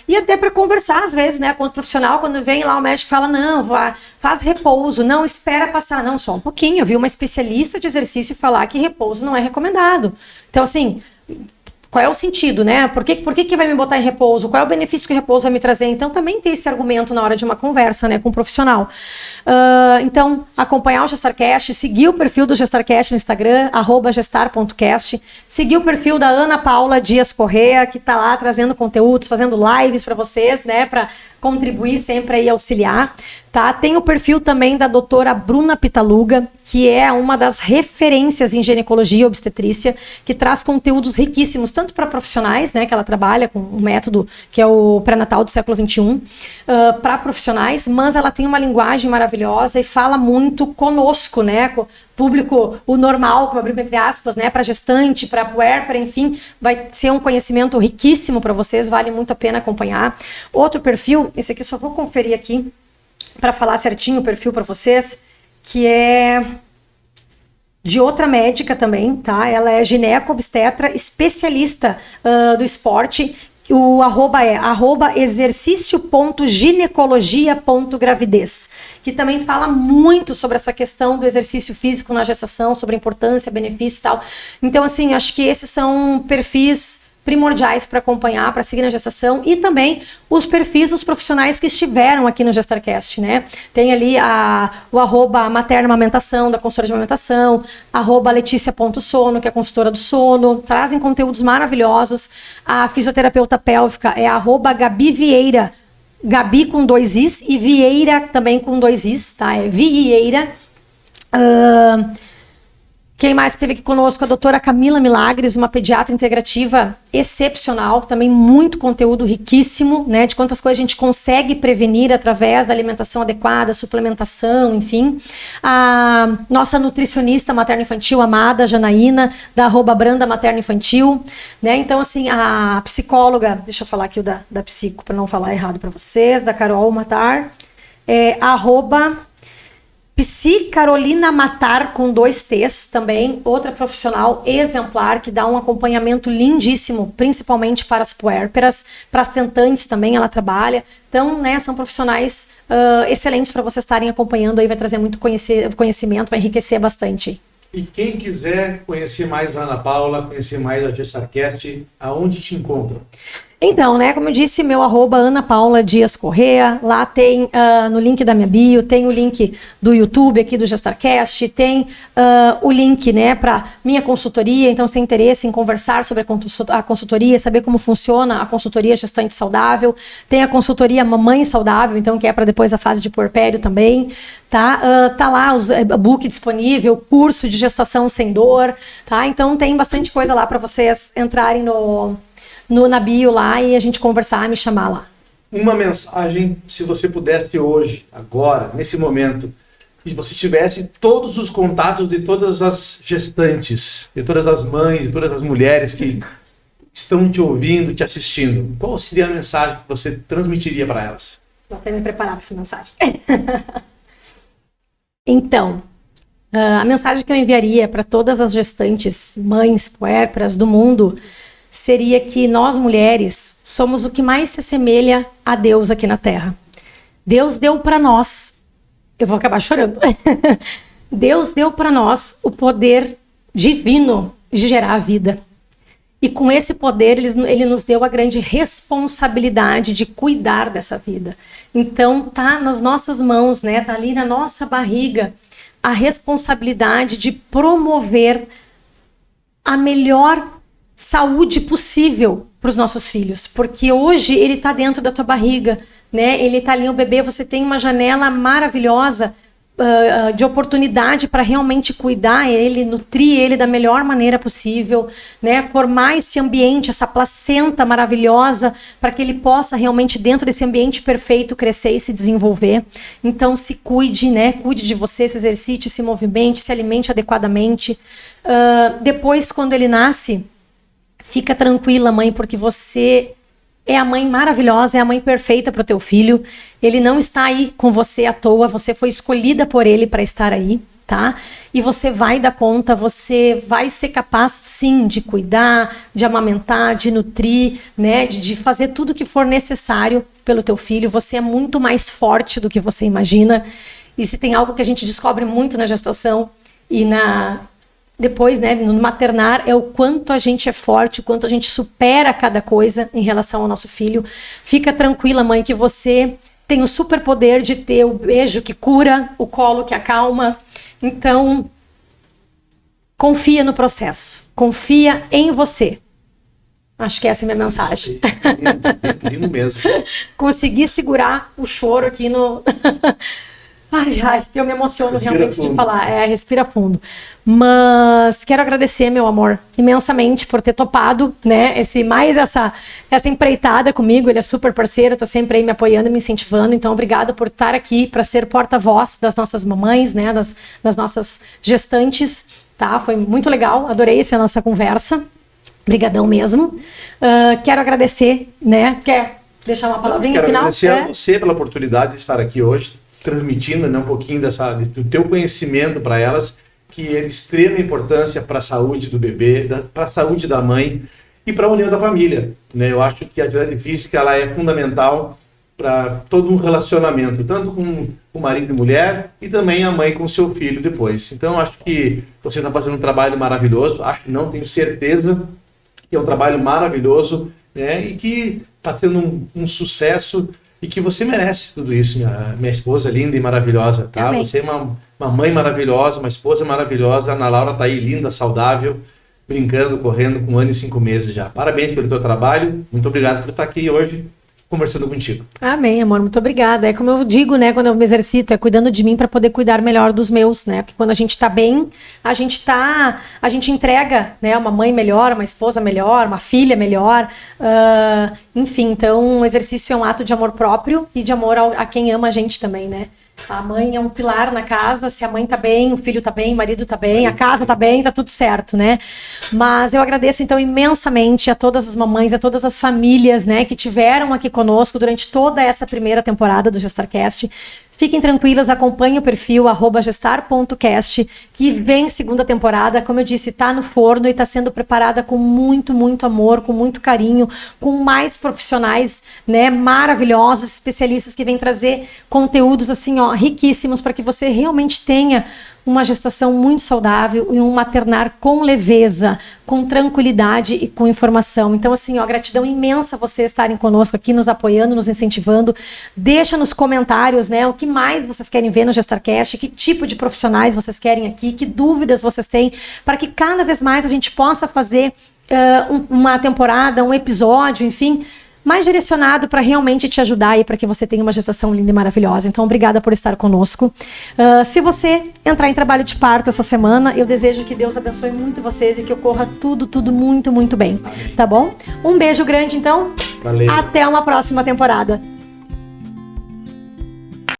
E até para conversar, às vezes, né, com o profissional, quando vem lá o médico e fala, não, faz repouso, não, espera passar, não, só um pouquinho. Eu vi uma especialista de exercício falar que repouso não é recomendado. Então, assim, qual é o sentido, né? Por que vai me botar em repouso? Qual é o benefício que o repouso vai me trazer? Então, também tem esse argumento na hora de uma conversa, né, com um profissional. Então, acompanhar o GestarCast, seguir o perfil do GestarCast no Instagram, @gestar.cast, seguir o perfil da Ana Paula Dias Correa, que tá lá trazendo conteúdos, fazendo lives para vocês, né, para contribuir sempre aí, auxiliar, tá? Tem o perfil também da doutora Bruna Pitaluga, que é uma das referências em ginecologia e obstetrícia, que traz conteúdos riquíssimos, tanto para profissionais, né, que ela trabalha com um método que é o pré-natal do século XXI, para profissionais, mas ela tem uma linguagem maravilhosa e fala muito conosco, né, com o público, o normal, como eu brinco entre aspas, né, para gestante, para puérpera, enfim, vai ser um conhecimento riquíssimo para vocês, vale muito a pena acompanhar. Outro perfil, esse aqui só vou conferir aqui para falar certinho o perfil para vocês, que é de outra médica também, tá? Ela é gineco-obstetra, especialista do esporte. O arroba é exercício.ginecologia.gravidez, que também fala muito sobre essa questão do exercício físico na gestação, sobre a importância, benefício e tal. Então, assim, acho que esses são perfis primordiais para acompanhar, para seguir na gestação, e também os perfis dos profissionais que estiveram aqui no GestarCast, né? Tem ali o arroba materna amamentação, da consultora de amamentação, arroba Letícia.sono, que é a consultora do sono, trazem conteúdos maravilhosos. A fisioterapeuta pélvica é arroba Gabi Vieira, Gabi com 2 Is e Vieira também com 2 Is, tá? É Vieira. Quem mais que esteve aqui conosco? A doutora Camila Milagres, uma pediatra integrativa excepcional, também muito conteúdo riquíssimo, né, de quantas coisas a gente consegue prevenir através da alimentação adequada, suplementação, enfim. A nossa nutricionista materno-infantil amada, Janaína, da arroba Branda Materno-Infantil, né, então assim, a psicóloga, deixa eu falar aqui o da psico, para não falar errado para vocês, da Carol Matar, arroba Psi Carolina Matar com 2 T's também, outra profissional exemplar que dá um acompanhamento lindíssimo, principalmente para as puérperas, para as tentantes também ela trabalha. Então, né, são profissionais excelentes para vocês estarem acompanhando aí, vai trazer muito conhecimento, vai enriquecer bastante. E quem quiser conhecer mais a Ana Paula, conhecer mais a GestarCast, aonde te encontra? Então, né, como eu disse, meu arroba Ana Paula Dias Correa, lá tem no link da minha bio, tem o link do YouTube aqui do GestarCast, tem o link, né, para minha consultoria. Então, se tem interesse em conversar sobre a consultoria, saber como funciona a consultoria gestante saudável, tem a consultoria mamãe saudável, então, que é para depois da fase de puerpério também, tá? Tá lá o e-book disponível, curso de gestação sem dor, tá? Então, tem bastante coisa lá para vocês entrarem na bio lá e a gente conversar, me chamar lá. Uma mensagem, se você pudesse hoje, agora, nesse momento, e você tivesse todos os contatos de todas as gestantes, de todas as mães, de todas as mulheres que estão te ouvindo, te assistindo, qual seria a mensagem que você transmitiria para elas? Vou até me preparar para essa mensagem. Então, a mensagem que eu enviaria para todas as gestantes, mães, puérperas do mundo, seria que nós mulheres somos o que mais se assemelha a Deus aqui na Terra. Deus deu para nós, eu vou acabar chorando, Deus deu para nós o poder divino de gerar a vida. E com esse poder, ele nos deu a grande responsabilidade de cuidar dessa vida. Então, tá nas nossas mãos, né? Tá ali na nossa barriga a responsabilidade de promover a melhor saúde possível para os nossos filhos, porque hoje ele está dentro da tua barriga, né? Ele está ali, o bebê, você tem uma janela maravilhosa de oportunidade para realmente cuidar ele, nutrir ele da melhor maneira possível, né? Formar esse ambiente, essa placenta maravilhosa, para que ele possa realmente, dentro desse ambiente perfeito, crescer e se desenvolver. Então, se cuide, né? Cuide de você, se exercite, se movimente, se alimente adequadamente. Depois, quando ele nasce, fica tranquila, mãe, porque você é a mãe maravilhosa, é a mãe perfeita para o teu filho. Ele não está aí com você à toa, você foi escolhida por ele para estar aí, tá? E você vai dar conta, você vai ser capaz, sim, de cuidar, de amamentar, de nutrir, né? De fazer tudo o que for necessário pelo teu filho. Você é muito mais forte do que você imagina. E se tem algo que a gente descobre muito na gestação e depois, né, no maternar, é o quanto a gente é forte, o quanto a gente supera cada coisa em relação ao nosso filho. Fica tranquila, mãe, que você tem o superpoder de ter o beijo que cura, o colo que acalma. Então, confia no processo, confia em você. Acho que essa é a minha mensagem. Lindo mesmo. Consegui segurar o choro aqui no... Ai, eu me emociono Respira realmente fundo. de falar. Respira fundo. Mas quero agradecer, meu amor, imensamente por ter topado, né? Essa empreitada comigo. Ele é super parceiro, tá sempre aí me apoiando, me incentivando. Então, obrigada por estar aqui para ser porta-voz das nossas mamães, né? Das nossas gestantes, tá? Foi muito legal, adorei essa nossa conversa. Obrigadão mesmo. Quero agradecer, né? Quer deixar uma palavrinha Quero final? agradecer a você pela oportunidade de estar aqui hoje, transmitindo, né, um pouquinho do teu conhecimento para elas, que é de extrema importância para a saúde do bebê, para a saúde da mãe e para a união da família, né? Eu acho que a atividade física ela é fundamental para todo um relacionamento, tanto com o marido e mulher e também a mãe com o seu filho depois. Então, acho que você está fazendo um trabalho maravilhoso, tenho certeza que é um trabalho maravilhoso, né? E que está sendo um sucesso e que você merece tudo isso, minha esposa linda e maravilhosa, tá? Amém. Você é uma mãe maravilhosa, uma esposa maravilhosa. A Ana Laura tá aí linda, saudável, brincando, correndo com 1 ano e 5 meses já. Parabéns pelo teu trabalho. Muito obrigado por estar aqui hoje conversando contigo. Amém, amor, muito obrigada. É como eu digo, né, quando eu me exercito, é cuidando de mim para poder cuidar melhor dos meus, né? Porque quando a gente tá bem, a gente entrega, né, uma mãe melhor, uma esposa melhor, uma filha melhor, enfim, então o exercício é um ato de amor próprio e de amor a quem ama a gente também, né? A mãe é um pilar na casa, se a mãe tá bem, o filho tá bem, o marido tá bem, a casa tá bem, tá tudo certo, né? Mas eu agradeço, então, imensamente a todas as mamães, a todas as famílias, né, que tiveram aqui conosco durante toda essa primeira temporada do GestarCast. Fiquem tranquilas, acompanhem o perfil @gestar.cast, que vem segunda temporada, como eu disse, tá no forno e tá sendo preparada com muito, muito amor, com muito carinho, com mais profissionais, né, maravilhosos, especialistas que vêm trazer conteúdos assim, ó, riquíssimos para que você realmente tenha uma gestação muito saudável e um maternar com leveza, com tranquilidade e com informação. Então, assim, ó, gratidão imensa vocês estarem conosco aqui, nos apoiando, nos incentivando. Deixa nos comentários, né, o que mais vocês querem ver no GestarCast, que tipo de profissionais vocês querem aqui, que dúvidas vocês têm, para que cada vez mais a gente possa fazer uma temporada, um episódio, enfim, mais direcionado para realmente te ajudar e para que você tenha uma gestação linda e maravilhosa. Então, obrigada por estar conosco. Se você entrar em trabalho de parto essa semana, eu desejo que Deus abençoe muito vocês e que ocorra tudo muito, muito bem. Tá bom? Um beijo grande, então. Valeu. Até uma próxima temporada.